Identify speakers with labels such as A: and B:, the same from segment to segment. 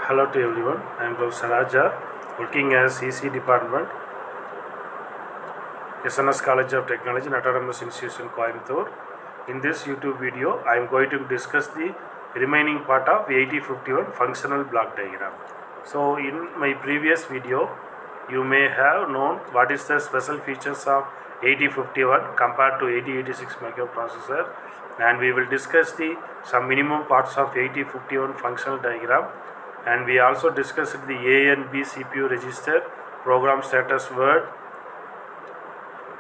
A: Hello to everyone. I am Professor Raja, working as EC Department, SNS College of Technology, Autonomous Institution, Coimbatore. In this YouTube video, I am going to discuss the remaining part of 8051 functional block diagram. So, in my previous video, you may have known what is the special features of 8051 compared to 8086 microprocessor, and we will discuss the some minimum parts of 8051 functional diagram, and we also discussed the A and B CPU register, program status word,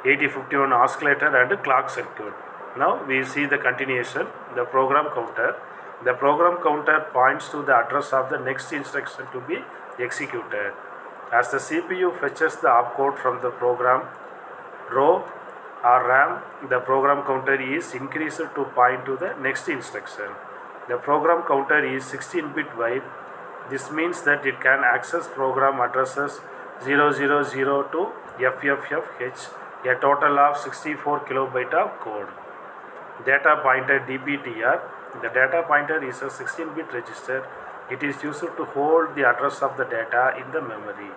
A: 8051 oscillator and clock circuit. Now we see the continuation, the program counter. The program counter points to the address of the next instruction to be executed. As the CPU fetches the opcode from the program row or RAM, the program counter is increased to point to the next instruction. The program counter is 16-bit wide. This means that it can access program addresses 000 to FFFH, a total of 64 kilobyte of code. Data pointer DPTR. The data pointer is a 16-bit register. It is used to hold the address of the data in the memory.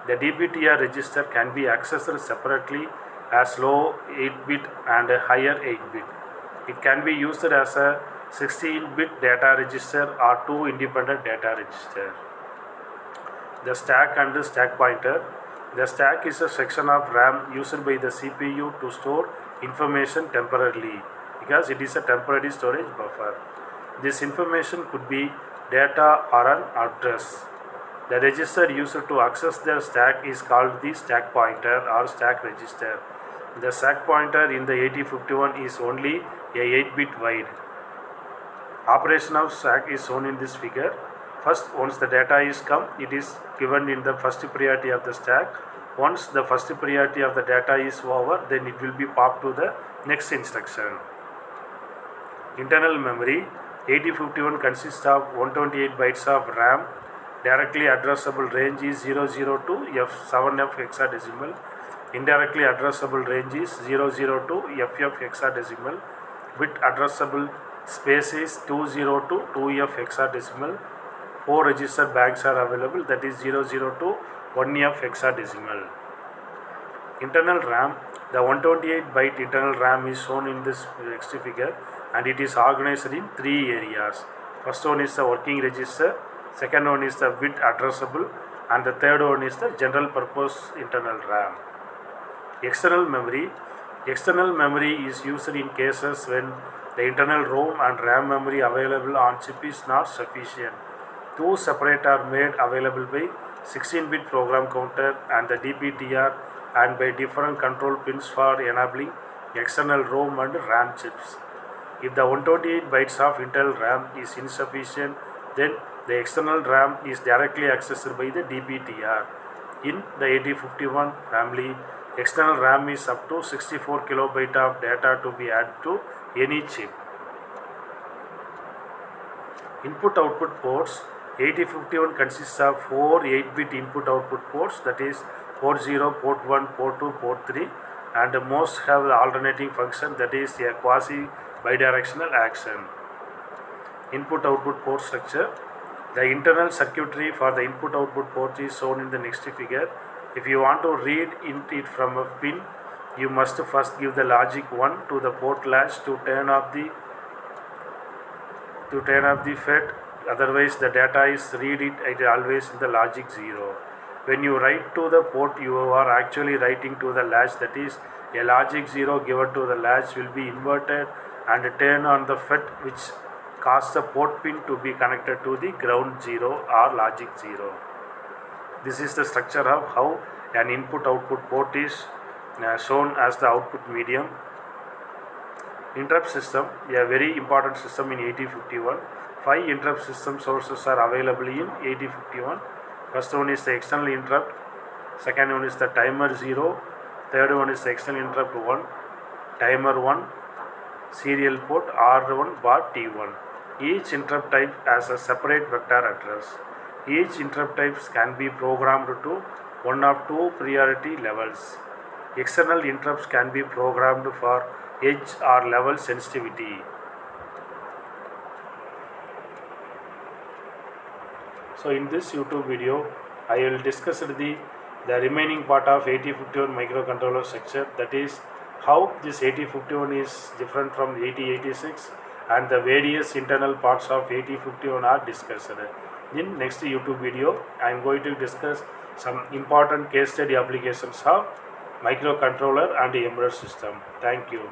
A: The DPTR register can be accessed separately as low 8-bit and a higher 8-bit. It can be used as a 16-bit data register or two independent data register. The stack and the stack pointer. The stack is a section of RAM used by the CPU to store information temporarily, because it is a temporary storage buffer. This information could be data or an address. The register used to access the stack is called the stack pointer or stack register. The stack pointer in the 8051 is only a 8-bit wide. Operation of stack is shown in this figure. First, once the data is come, it is given in the first priority of the stack. Once the first priority of the data is over, then it will be popped to the next instruction. Internal memory. 8051 consists of 128 bytes of RAM. Directly addressable range is 00 to F7F hexadecimal. Indirectly addressable range is 00 to FF hexadecimal. Bit addressable space is 20 to 2F hexadecimal. 4 register banks are available, that is 00 to 1F hexadecimal. Internal RAM. The 128 byte internal RAM is shown in this next figure, and it is organized in 3 areas. First one is the working register, second one is the bit addressable, and the third one is the general purpose internal RAM. External memory. External memory is used in cases when the internal ROM and RAM memory available on chip is not sufficient. Two separate are made available by 16-bit program counter and the DPTR, and by different control pins for enabling external ROM and RAM chips. If the 128 bytes of internal RAM is insufficient, then the external RAM is directly accessed by the DPTR. In the 8051 family, external RAM is up to 64 kilobyte of data to be added to any chip. Input-output ports. 8051 consists of 4 8-bit input-output ports, that is port 0, port 1, port 2, port 3, and most have the alternating function, that is a quasi-bidirectional action. Input-output port structure. The internal circuitry for the input-output port is shown in the next figure. If you want to read it from a pin, you must first give the logic 1 to the port latch to turn off the FET. Otherwise, the data is read it always in the logic 0. When you write to the port, you are actually writing to the latch, that is a logic 0 given to the latch will be inverted and turn on the FET, which cause the port pin to be connected to the ground 0 or logic 0. This is the structure of how an input-output port is shown as the output medium. Interrupt system, a very important system in 8051. 5 interrupt system sources are available in 8051. First one is the external interrupt, second one is the timer 0, third one is the external interrupt 1, timer 1, serial port R1 bar T1. Each interrupt type has a separate vector address. Each interrupt types can be programmed to one of two priority levels. External interrupts can be programmed for edge or level sensitivity. So in this YouTube video, I will discuss the remaining part of 8051 microcontroller structure, that is how this 8051 is different from 8086 and the various internal parts of 8051 are discussed. In next YouTube video, I am going to discuss some important case study applications of microcontroller and embedded system. Thank you.